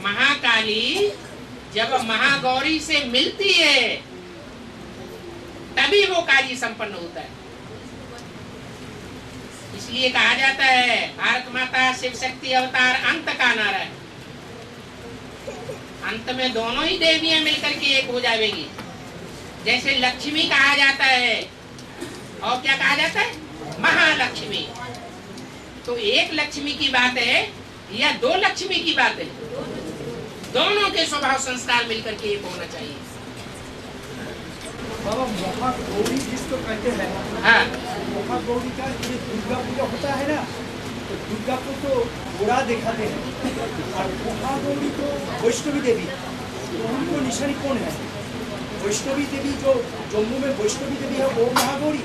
महाकाली जब महागौरी से मिलती है तभी वो कार्य संपन्न होता है। इसलिए कहा जाता है भारत माता शिव शक्ति अवतार अंत का नारा है। अंत में दोनों ही देवियां मिलकर के एक हो जाएगी। जैसे लक्ष्मी कहा जाता है और क्या कहा जाता है, महालक्ष्मी। तो एक लक्ष्मी की बात है या दो लक्ष्मी की बात है? दोनों के स्वभाव संस्कार मिलकर के एक होना चाहिए। बाबा महागौरी जिसको कहते हैं, हाँ, महागौरी का ये दुर्गा पूजा होता है ना, तो दुर्गा को तो बुरा दिखाते हैं और महागौरी तो वैष्णवी देवी, तो उनको निशानी कौन है? वैष्णवी देवी जो जम्मू में वैष्णवी देवी है वो महागौरी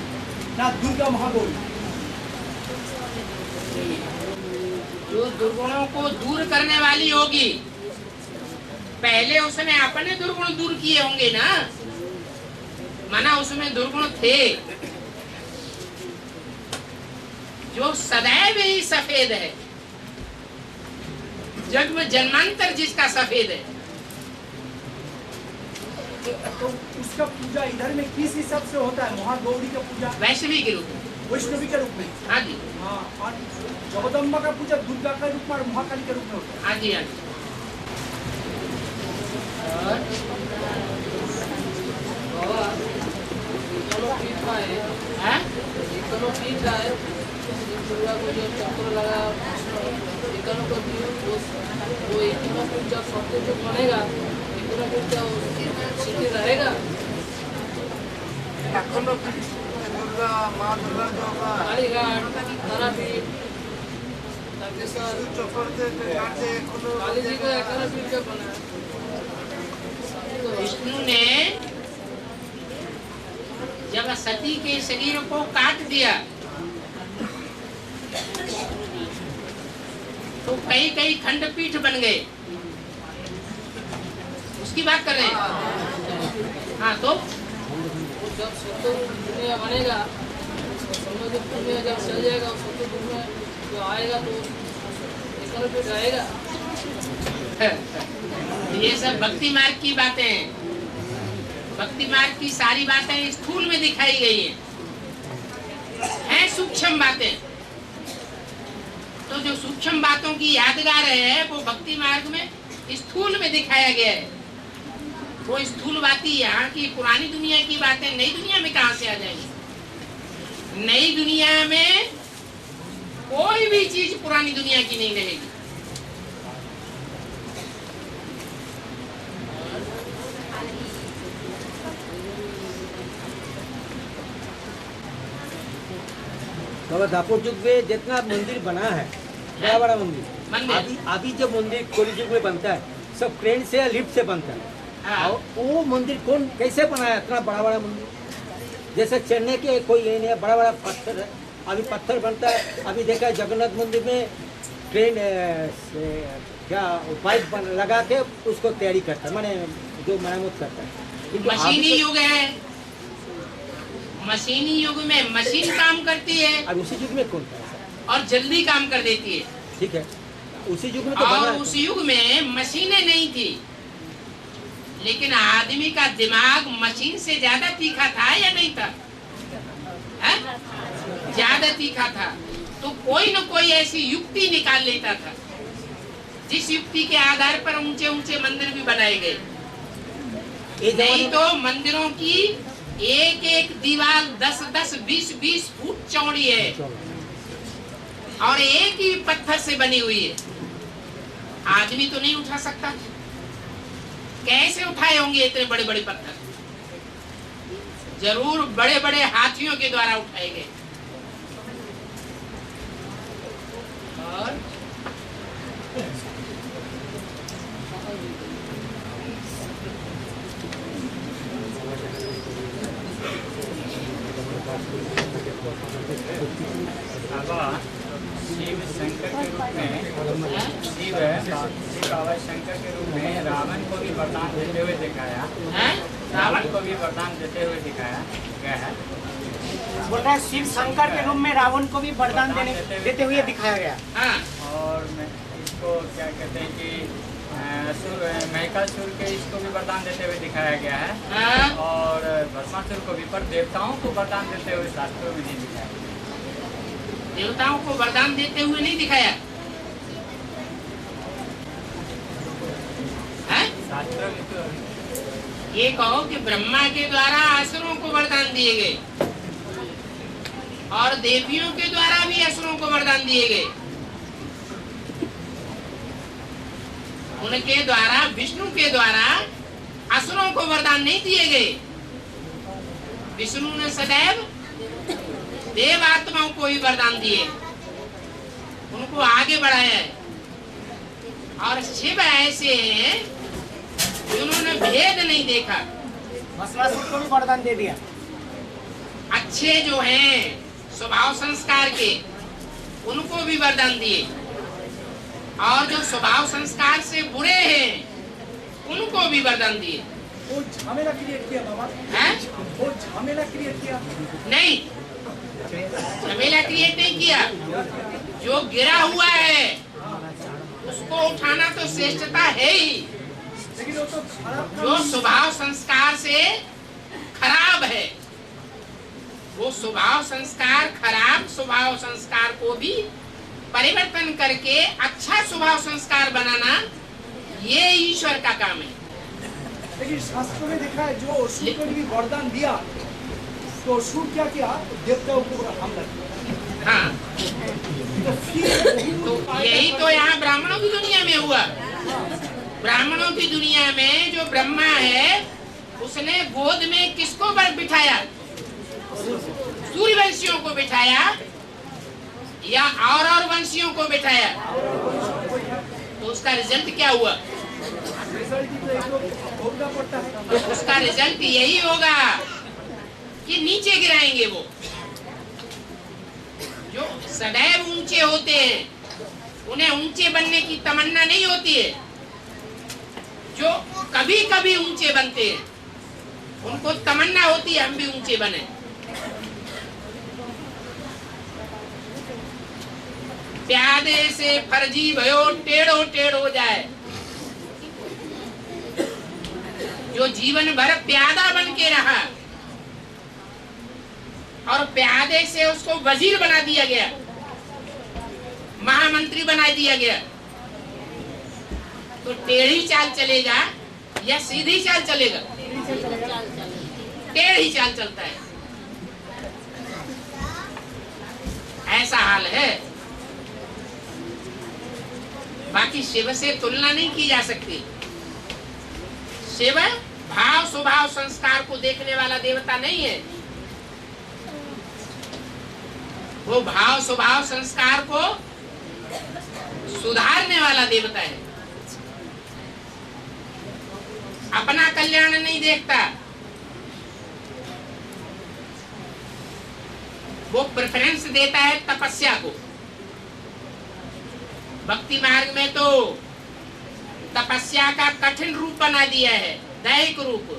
ना दुर्गा महागौरी? जो दुर्गुणों को दूर करने वाली होगी, पहले उसने अपने दुर्गुण दूर किए होंगे ना, माना उसमें दुर्गुण थे। जो सदैव ही सफेद है, जग में जन्मांतर जिसका सफेद है, तो उसका पूजा इधर में किस हिसाब से होता है? महागौरी का पूजा वैष्णवी के रूप में, वैष्णवी के रूप में। हाँ जी, हाँ, और जगदम्बा का पूजा दुर्गा का रूप में और महाकाली के रूप में होता है। हाँ जी, हाँ जी। दुर्गा को जो चक्र लगा इकोनों को भी वो इकोनों को जब सत्य जो बनेगा इकोनों को जब सिद्धि रहेगा दुर्गा माँ दुर्गा जो कालीघाट तारापीठ तारकेश्वर काली जी का तारापीठ जब बना विष्णु ने जब सती के शरीर को काट दिया तो कई कई खंडपीठ बन गए। उसकी बात कर रहे हैं। हाँ, तो जब सत्य दुनिया बनेगा, सत्य दुनिया जब चल जाएगा, सत्य दुनिया जो आएगा तो इकोनों पे रहेगा। ये सब भक्ति मार्ग की बातें हैं। भक्ति मार्ग की सारी बातें स्थूल में दिखाई गई हैं सूक्ष्म बातें। तो जो सूक्ष्म बातों की यादगार है वो भक्ति मार्ग में स्थूल में दिखाया गया है। वो स्थूल बातें यहाँ की पुरानी दुनिया की बातें नई दुनिया में कहाँ से आ जाएगी? नई दुनिया में कोई भी चीज पुरानी दुनिया की नहीं रहेगी। बाबा दापुर युग में जितना मंदिर बना है, बड़ा बड़ा मंदिर, अभी जो मंदिर कलयुग युग में बनता है सब क्रेन से या लिफ्ट से बनता है। हाँ। और वो मंदिर कौन कैसे बनाया इतना बड़ा बड़ा मंदिर? जैसे चेन्नई के कोई ये नहीं है, बड़ा बड़ा पत्थर है, अभी पत्थर बनता है। अभी देखा है जगन्नाथ मंदिर में क्रेन से क्या पाइप लगा के उसको तैयारी करता है, माने जो मरम्मत करता है। मशीनी युग है। मशीनी युग में मशीन काम करती है और उसी युग में कौन था और जल्दी काम कर देती है। ठीक है, उसी युग में तो बना और है। उस युग में मशीनें नहीं थी, लेकिन आदमी का दिमाग मशीन से ज्यादा तीखा था या नहीं था? ज्यादा तीखा था। तो कोई न कोई ऐसी युक्ति निकाल लेता था जिस युक्ति के आधार पर ऊंचे ऊंचे मंदिर भी बनाए गए। नहीं तो मंदिरों की एक एक दीवार 10-10, 20-20 फुट चौड़ी है और एक ही पत्थर से बनी हुई है। आदमी तो नहीं उठा सकता। कैसे उठाए होंगे इतने बड़े बड़े पत्थर? जरूर बड़े बड़े हाथियों के द्वारा उठाए गए। और शिव शंकर के रूप में शिव बाबा शंकर के रूप में रावण को भी वरदान देते हुए दिखाया। रावण को भी वरदान देते हुए दिखाया गया है। बोल रहे हैं शिव शंकर के रूप में रावण को भी वरदान देते हुए दिखाया गया। हाँ, और मैं इसको क्या कहते हैं कि महिषासुर के इसको भी वरदान देते हुए दिखाया गया है हाँ? और भस्मासुर को भी, पर देवताओं को वरदान देते हुए शास्त्रों में नहीं दिखाया गया। देवताओं को वरदान देते हुए नहीं दिखाया है? शास्त्रों में तो ये कहो कि ब्रह्मा के द्वारा असुरों को वरदान दिए गए और देवियों के द्वारा भी असुरों को वरदान दिए गए। उनके द्वारा, विष्णु के द्वारा असुरों को वरदान नहीं दिए गए। विष्णु ने सदैव देव आत्माओं को ही वरदान दिए, उनको आगे बढ़ाया है। और शिव ऐसे हैं जिन्होंने भेद नहीं देखा। भस्मासुर को भी वरदान दे दिया। अच्छे जो हैं स्वभाव संस्कार के, उनको भी वरदान दिए, और जो स्वभाव संस्कार से बुरे हैं उनको भी वरदान दिए। वो झमेला क्रिएट किया बाबा, हैं? वो झमेला क्रिएट किया। नहीं, झमेला क्रिएट नहीं किया। जो गिरा हुआ है उसको उठाना तो श्रेष्ठता है ही। लेकिन वो तो खराब जो स्वभाव संस्कार से खराब है, वो स्वभाव संस्कार, खराब स्वभाव संस्कार को भी परिवर्तन करके अच्छा स्वभाव संस्कार बनाना, ये ईश्वर का काम है। लेकिन शास्त्रों में देखा है जो असुर को भी वरदान दिया तो असुर क्या किया, देवताओं को हमला किया। हाँ, तो फिर तो यही तो यहाँ ब्राह्मणों की दुनिया में हुआ। ब्राह्मणों की दुनिया में जो ब्रह्मा है उसने गोद में किसको बिठाया? सूर्यवंशियों को बिठाया या और वंशियों को बिठाया? तो उसका रिजल्ट क्या हुआ? रिजल्ट तो एक तो भोगना पड़ता है। उसका रिजल्ट यही होगा कि नीचे गिराएंगे। वो जो सदैव ऊंचे होते हैं उन्हें ऊंचे बनने की तमन्ना नहीं होती है। जो कभी कभी ऊंचे बनते हैं उनको तमन्ना होती है हम भी ऊंचे बने। प्यादे से फर्जी भयो टेढ़ो टेढ़ो जाए। जो जीवन भर प्यादा बन के रहा और प्यादे से उसको वजीर बना दिया गया, महामंत्री बना दिया गया, तो टेढ़ी चाल चलेगा या सीधी चाल चलेगा? टेढ़ी चाल चलता है। ऐसा हाल है। बाकी शिव से तुलना नहीं की जा सकती। शिव भाव स्वभाव संस्कार को देखने वाला देवता नहीं है। वो भाव स्वभाव संस्कार को सुधारने वाला देवता है। अपना कल्याण नहीं देखता। वो प्रेफरेंस देता है तपस्या को। भक्ति मार्ग में तो तपस्या का कठिन रूप बना दिया है, दैहिक रूप।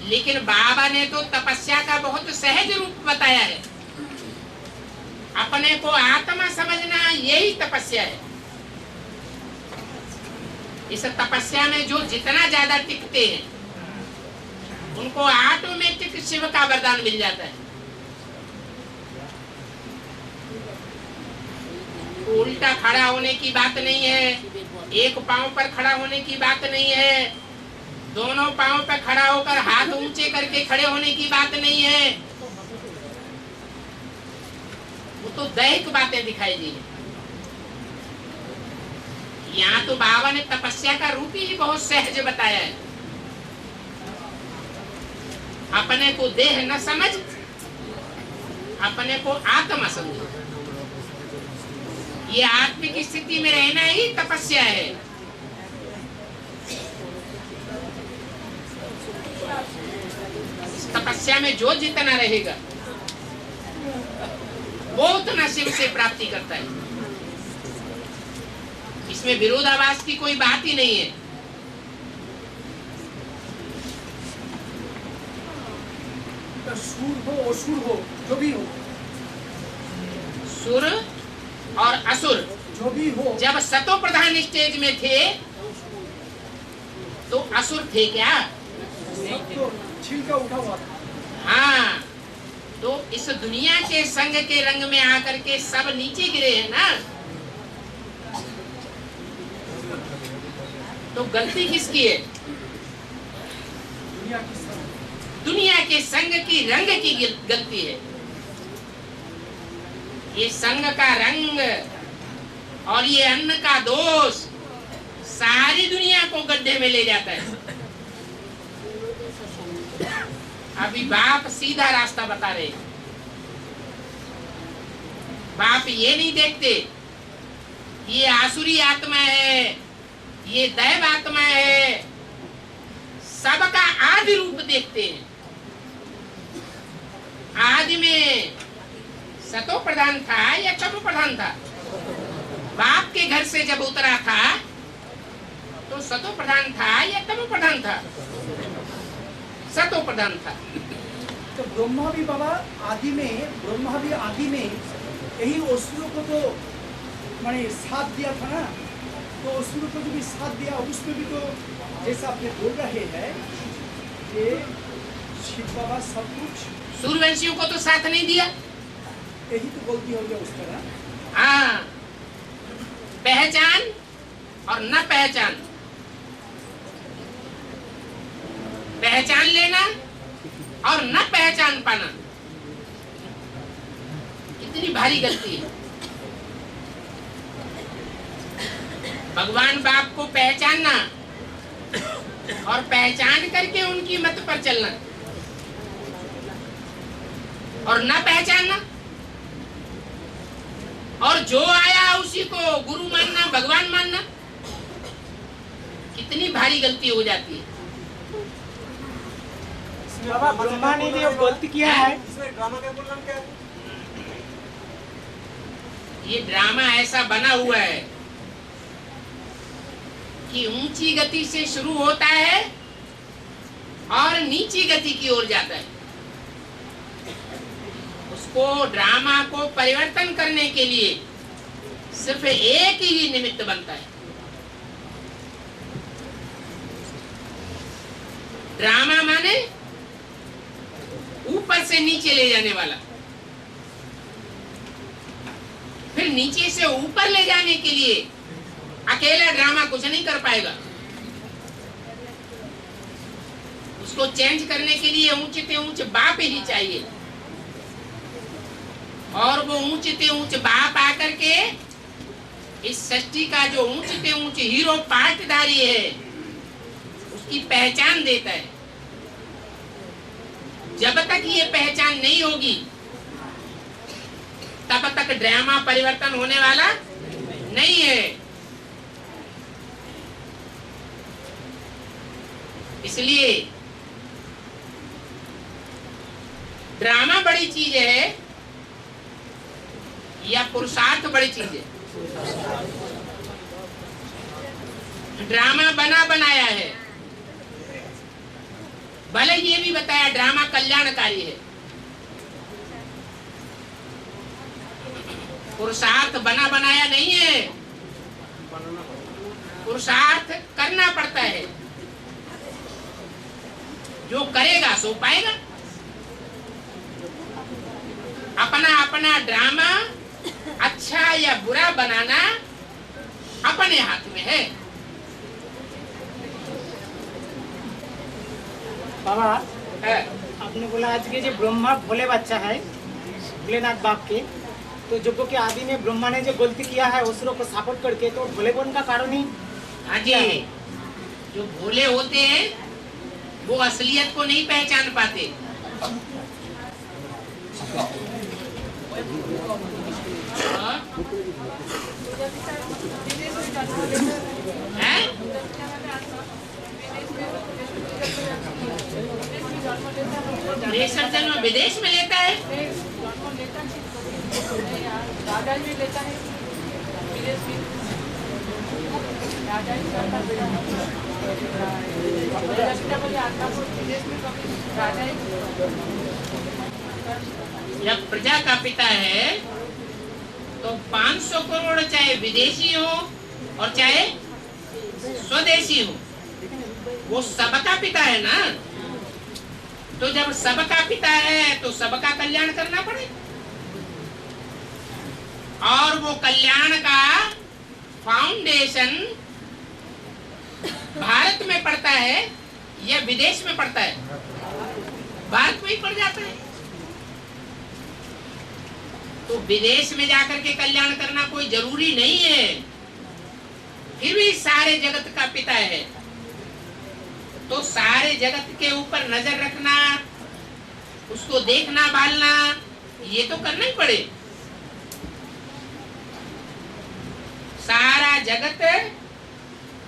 लेकिन बाबा ने तो तपस्या का बहुत सहज रूप बताया है। अपने को आत्मा समझना यही तपस्या है। इस तपस्या में जो जितना ज्यादा टिकते हैं उनको ऑटोमेटिक शिव का वरदान मिल जाता है। उल्टा खड़ा होने की बात नहीं है, एक पांव पर खड़ा होने की बात नहीं है, दोनों पांव पर खड़ा होकर हाथ ऊंचे करके खड़े होने की बात नहीं है। वो तो दैहिक बातें दिखाई दी है। यहाँ तो बाबा ने तपस्या का रूप ही बहुत सहज बताया है। अपने को देह न समझ, अपने को आत्मा समझ। ये आत्मिक स्थिति में रहना ही तपस्या है। इस तपस्या में जो जितना रहेगा वो उतना शिव से प्राप्ति करता है। इसमें विरोधाभास की कोई बात ही नहीं है। सुर हो असुर हो जो भी हो, सुर और असुर जो भी हो, जब सतो प्रधान स्टेज में थे तो असुर थे क्या? सब तो छिलका उठा हुआ था। हाँ, तो इस दुनिया के संग के रंग में आकर के सब नीचे गिरे हैं ना, तो गलती किसकी है? दुनिया की सब दुनिया के संग की रंग की गलती है। ये संग का रंग और ये अन्न का दोष सारी दुनिया को गड्ढे में ले जाता है। अभी बाप सीधा रास्ता बता रहे हैं। बाप ये नहीं देखते ये आसुरी आत्मा है, ये दैव आत्मा है, सबका आदि रूप देखते हैं। आदि में सतो प्रधान था या तमो प्रधान था? बाप के घर से जब उतरा था तो सतो प्रधान था या तमो प्रधान था? सतो प्रधान था। तो ब्रह्मा भी बाबा आदि में यही असुरों को तो माने साथ दिया था ना, तो असुरों को जो भी साथ दिया उसमें भी तो जैसा आपने बोल रहे हैं कि शिव बाबा सब कुछ, सूर्यवंशियों को तो साथ नहीं दिया। यही तो गलती हो गया उसका ना। हाँ, पहचान और न पहचान, पहचान लेना और न पहचान पाना, कितनी भारी गलती है। भगवान बाप को पहचानना और पहचान करके उनकी मत पर चलना, और न पहचानना और जो आया उसी को गुरु मानना, भगवान मानना, कितनी भारी गलती हो जाती है। बाबा ब्रह्मा ने जो गलती किया है, ये ड्रामा ऐसा बना हुआ है कि ऊंची गति से शुरू होता है और नीची गति की ओर जाता है। उसको ड्रामा को परिवर्तन करने के लिए सिर्फ एक ही निमित्त बनता है। ड्रामा माने ऊपर से नीचे ले जाने वाला, फिर नीचे से ऊपर ले जाने के लिए अकेला ड्रामा कुछ नहीं कर पाएगा। उसको चेंज करने के लिए ऊंचे से ऊंचे बाप ही चाहिए, और वो ऊंचे से ऊंचे बाप आकर के इस सृष्टि का जो ऊंचे से ऊंचे हीरो पार्टधारी है उसकी पहचान देता है। जब तक ये पहचान नहीं होगी तब तक ड्रामा परिवर्तन होने वाला नहीं है। इसलिए ड्रामा बड़ी चीज है या पुरुषार्थ बड़ी चीज है? ड्रामा बना बनाया है, भले ये भी बताया ड्रामा कल्याणकारी है। पुरुषार्थ बना बनाया नहीं है, पुरुषार्थ करना पड़ता है। जो करेगा सो पाएगा। अपना अपना ड्रामा अच्छा या बुरा बनाना अपने हाथ में है। बाबा है। आपने बोला आज के जो ब्रह्मा भोले बच्चा है, भोलेनाथ बाप के, तो जो कि आदि में ब्रह्मा ने जो गलती किया है असुरों को सपोर्ट करके, तो भोले बन का कारण ही हाँ जी, जो भोले होते हैं वो असलियत को नहीं पहचान पाते। हैं? प्रेषक जन्म विदेश में लेता है। राजा भी लेता है विदेश में, राजा ही करता विदेश में राजा ही। जब प्रजा का पिता है तो तो 500 करोड़ चाहे विदेशी हो और चाहे स्वदेशी हो, वो सबका पिता है ना। तो जब सबका पिता है तो सबका कल्याण करना पड़े, और वो कल्याण का फाउंडेशन भारत में पड़ता है या विदेश में पड़ता है? भारत में ही पड़ जाता है। तो विदेश में जाकर के कल्याण करना कोई जरूरी नहीं है, फिर भी सारे जगत का पिता है। तो सारे जगत के ऊपर नजर रखना, उसको देखना भालना, ये तो करना ही पड़े। सारा जगत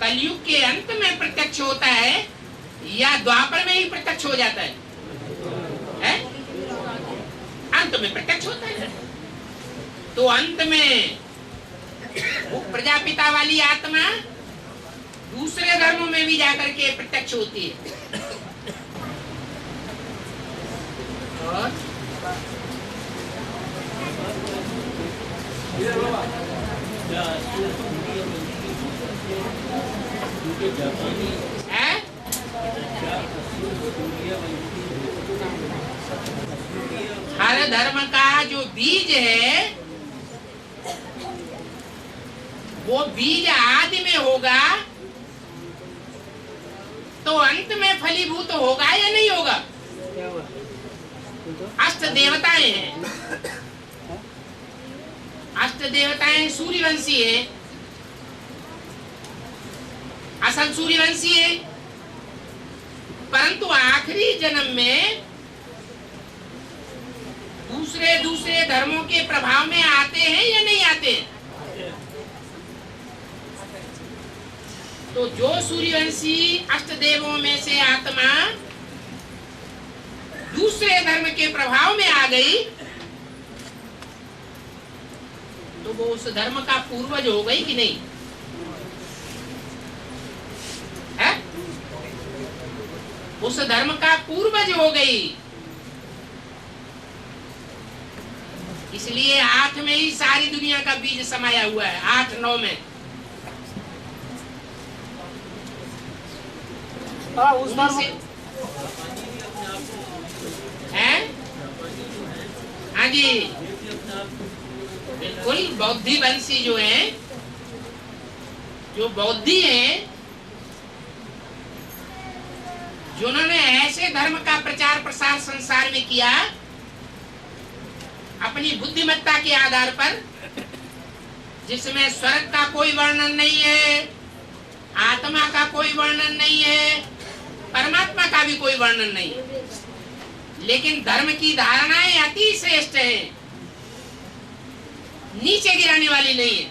कलयुग के अंत में प्रत्यक्ष होता है या द्वापर में ही प्रत्यक्ष हो जाता है? अंत में प्रत्यक्ष होता है। तो अंत में वो प्रजापिता वाली आत्मा दूसरे धर्मों में भी जाकर के प्रत्यक्ष होती है। और हर धर्म का जो बीज है वो बीज आदि में होगा तो अंत में फलीभूत होगा या नहीं होगा? अष्ट देवताएं हैं, अष्ट देवताएं सूर्यवंशी है, असल सूर्यवंशी है, परंतु आखिरी जन्म में दूसरे धर्मों के प्रभाव में आते हैं या नहीं आते हैं? तो जो सूर्यवंशी अष्टदेवों में से आत्मा दूसरे धर्म के प्रभाव में आ गई तो वो उस धर्म का पूर्वज हो गई कि नहीं है? उस धर्म का पूर्वज हो गई। इसलिए 8 में ही सारी दुनिया का बीज समाया हुआ है, 8-9 में। उस धर्म है? हाँ जी, बिल्कुल। बौद्धि वंशी जो है, जो बौद्धि हैं, जिन्होंने ऐसे धर्म का प्रचार प्रसार संसार में किया अपनी बुद्धिमत्ता के आधार पर, जिसमें स्वर्ग का कोई वर्णन नहीं है, आत्मा का कोई वर्णन नहीं है, परमात्मा का भी कोई वर्णन नहीं है, लेकिन धर्म की धारणाएं अति श्रेष्ठ है, नीचे गिराने वाली नहीं है।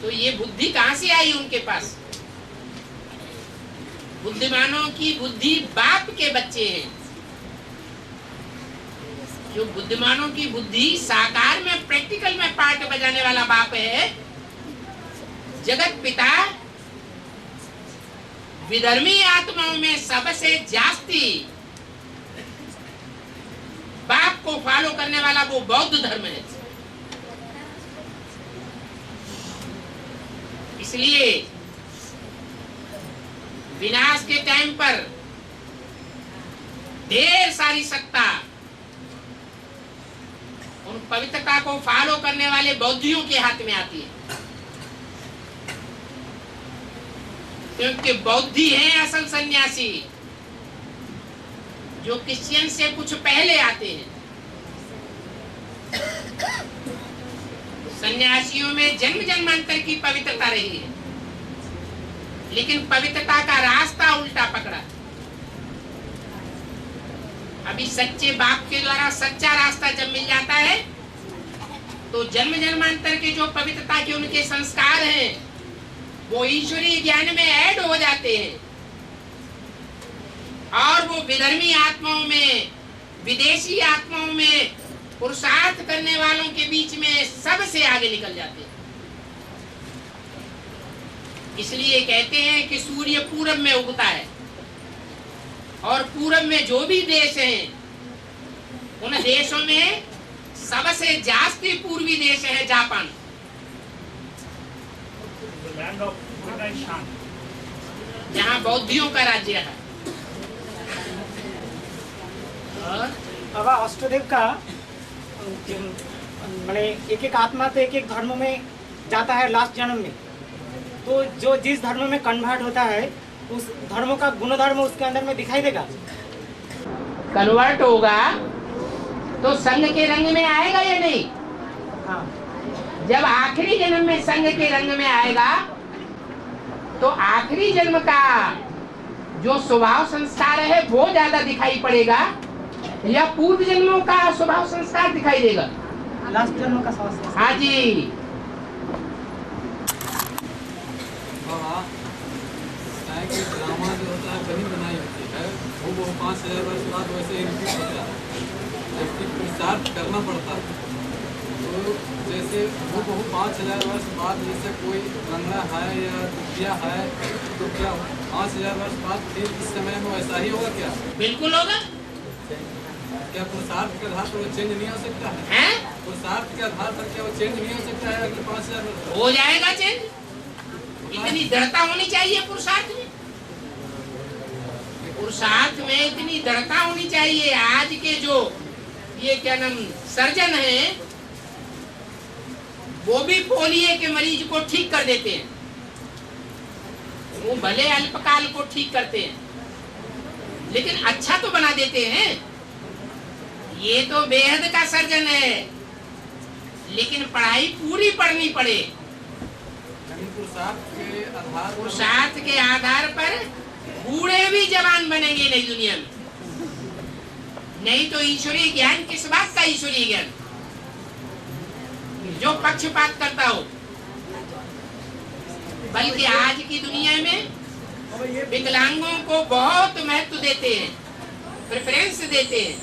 तो ये बुद्धि कहां से आई उनके पास? बुद्धिमानों की बुद्धि बाप के बच्चे हैं। जो बुद्धिमानों की बुद्धि साकार में, प्रैक्टिकल में पार्ट बजाने वाला बाप है, जगत पिता, विधर्मी आत्माओं में सबसे जास्ती बाप को फॉलो करने वाला वो बौद्ध धर्म है। इसलिए विनाश के टाइम पर ढेर सारी सत्ता उन पवित्रता को फॉलो करने वाले बौद्धियों के हाथ में आती है, क्योंकि बौद्धि हैं असल सन्यासी, जो क्रिश्चियन से कुछ पहले आते हैं। सन्यासियों में जन्म जन्मांतर की पवित्रता रही है, लेकिन पवित्रता का रास्ता उल्टा पकड़ा। अभी सच्चे बाप के द्वारा सच्चा रास्ता जब मिल जाता है तो जन्म जन्मांतर के जो पवित्रता के उनके संस्कार हैं वो ईश्वरीय ज्ञान में ऐड हो जाते हैं, और वो विधर्मी आत्माओं में, विदेशी आत्माओं में, पुरुषार्थ करने वालों के बीच में सबसे आगे निकल जाते हैं। इसलिए कहते हैं कि सूर्य पूरब में उगता है, और पूरब में जो भी देश हैं उन देशों में सबसे जास्ती पूर्वी देश है Japan. Land of Buddha and shanti. जहाँ बौद्धियों का राज्य है। और बाबा अष्टदेव का मैंने एक एक आत्मा तो एक एक धर्म में जाता है लास्ट जन्म में, तो जो जिस धर्म में कन्वर्ट होता है उस धर्म का गुणधर्म उसके अंदर में दिखाई देगा। कन्वर्ट होगा तो संघ के रंग में आएगा या नहीं? हाँ, जब आखिरी जन्म में संघ के रंग में आएगा तो आखिरी जन्म का जो स्वभाव संस्कार है वो ज्यादा दिखाई पड़ेगा या पूर्व जन्मों का स्वभाव संस्कार दिखाई देगा? लास्ट जन्म का स्वास्थ्य। हाँ जी। ड्रामा जो होता है बनी बनाई होती है वो 5000 वर्ष बाद वैसे ही रिपीट होता है, जबकि पुरुषार्थ करना पड़ता है। तो जैसे वो 5000 वर्ष बाद जैसे कोई लंगड़ा है या दुखिया है तो क्या 5000 वर्ष बाद फिर इस समय में वैसा ही होगा क्या? बिल्कुल होगा। क्या पुरुषार्थ के आधार पर वो चेंज नहीं हो सकता है? हैं? पुरुषार्थ के आधार पर क्या वो चेंज नहीं हो सकता है अगले 5000 वर्ष? हो जाएगा चेंज। इतनी दृढ़ता होनी चाहिए पुरुषार्थ में। पुरुषार्थ में इतनी दृढ़ता होनी चाहिए। आज के जो ये क्या नाम सर्जन हैं वो भी पोलियो के मरीज को ठीक कर देते हैं। वो भले अल्पकाल को ठीक करते हैं लेकिन अच्छा तो बना देते हैं। ये तो बेहद का सर्जन है, लेकिन पढ़ाई पूरी पढ़नी पड़े। पुरुषार्थ के आधार पर बूढ़े भी जवान बनेंगे नई दुनिया में। नहीं तो ईश्वरीय ज्ञान किस बात का ईश्वरीय ज्ञान जो पक्षपात करता हो। बल्कि आज की दुनिया में विकलांगों को बहुत महत्व देते हैं, प्रेफरेंस देते हैं।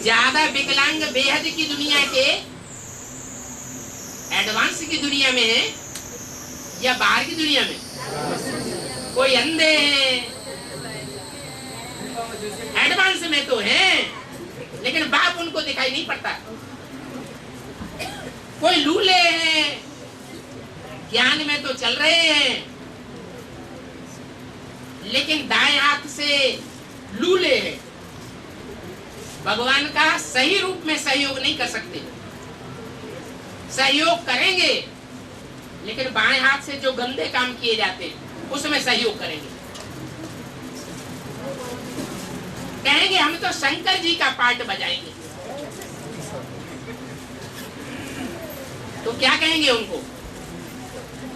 ज्यादा विकलांग बेहद की दुनिया के एडवांस की दुनिया में है या बाहर की दुनिया में? कोई अंधे हैं एडवांस में तो हैं लेकिन बाप उनको दिखाई नहीं पड़ता। कोई लूले हैं ज्ञान में तो चल रहे हैं लेकिन दाएं हाथ से लूले हैं। भगवान का सही रूप में सहयोग नहीं कर सकते। सहयोग करेंगे लेकिन बाएं हाथ से जो गंदे काम किए जाते हैं उसमें सहयोग करेंगे। कहेंगे हम तो शंकर जी का पार्ट बजाएंगे, तो क्या कहेंगे उनको?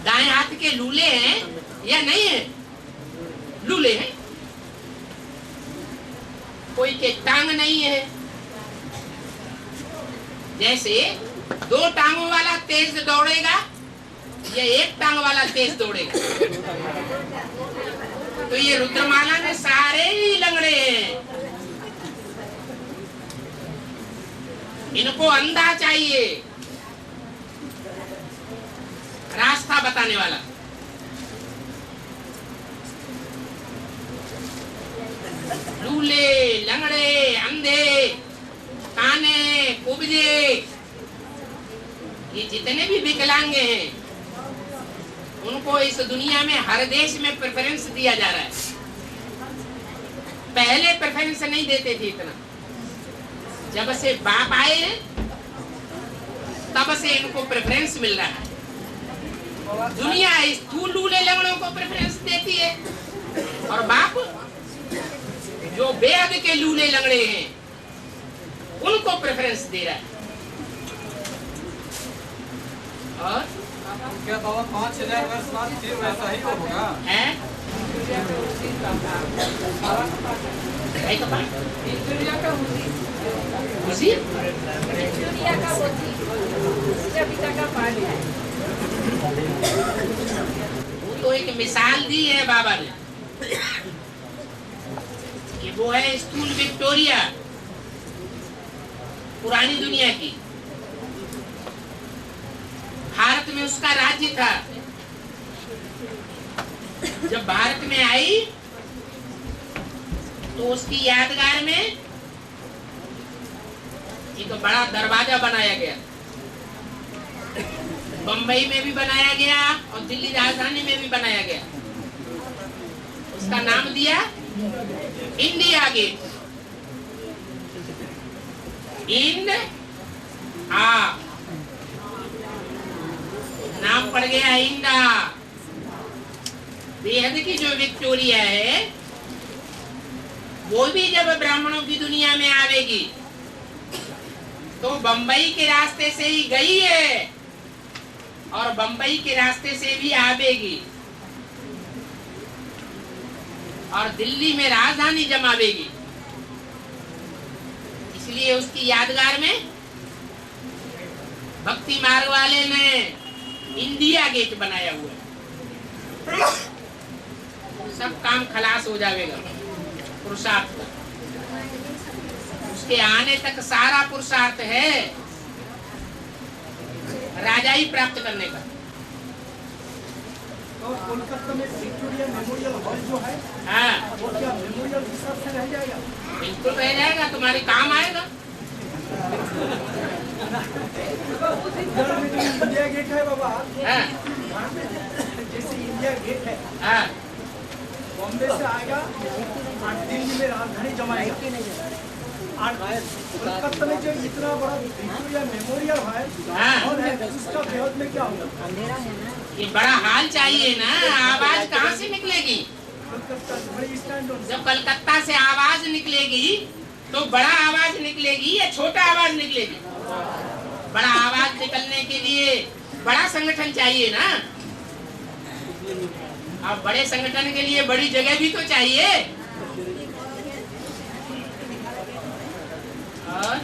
दाएं हाथ के लूले हैं या नहीं है? लूले हैं। कोई के टांग नहीं है। जैसे दो टांगों वाला तेज दौड़ेगा या एक टांग वाला तेज दौड़ेगा? तो ये रुद्रमाला में सारे ही लंगड़े हैं। इनको अंधा चाहिए, रास्ता बताने वाला। लूले, लंगड़े, अंधे, काने, कुब्जे, ये जितने भी विकलांग हैं उनको इस दुनिया में हर देश में प्रेफरेंस दिया जा रहा है। पहले प्रेफरेंस नहीं देते थे इतना। जब से बाप आए हैं तब से इनको प्रेफरेंस मिल रहा है। दुनिया स्थूल लूले लंगड़ों को प्रेफरेंस देती है और बाप जो बेहद के लूले लंगड़े हैं उनको प्रेफरेंस दे रहा है। और क्या बाबा 5000 वर्ष बाद फिर वैसा ही होगा? है उसी वो तो एक मिसाल दी है बाबा ने कि वो है स्थूल विक्टोरिया पुरानी दुनिया की। भारत में उसका राज्य था। जब भारत में आई तो उसकी यादगार में ये तो बड़ा दरवाजा बनाया गया, बंबई में भी बनाया गया और दिल्ली राजधानी में भी बनाया गया। उसका नाम दिया इंडिया गेट। नाम पड़ गया इंडा। बेहद की जो विक्टोरिया है वो भी जब ब्राह्मणों की दुनिया में आवेगी तो बंबई के रास्ते से ही गई है और बंबई के रास्ते से भी आवेगी और दिल्ली में राजधानी जमावेगी। इसलिए उसकी यादगार में भक्ति मार्ग वाले ने इंडिया गेट बनाया हुआ है। सब काम खलास हो जाएगा पुरुषार्थ का। उसके आने तक सारा पुरुषार्थ है राजाई प्राप्त करने का। और कोलकाता में विक्टोरिया मेमोरियल हॉल जो है, हाँ, वो क्या मेमोरियल हिसाब से रह जाएगा? बिल्कुल रह जाएगा, तुम्हारे काम आएगा। इधर में जो इंडिया गेट है बाबा, हाँ, जैसे इंडिया गेट है, हाँ, बॉम्बे से आएगा और दिल्ली में राजधानी जमाएगा। और कोलकाता में जो इतना बड़ा विक्टोरिया मेमोरियल हाँ। हॉल है, उसका बेहद में क्या होगा? ये बड़ा हाल चाहिए ना। आवाज कहाँ से निकलेगी? कोलकाता से बड़ी स्टैंड हो। जब कलकत्ता से आवाज निकलेगी तो बड़ा आवाज निकलेगी या छोटा आवाज निकलेगी? बड़ा आवाज निकलने के लिए बड़ा संगठन चाहिए ना। अब बड़े संगठन के लिए बड़ी जगह भी तो चाहिए। और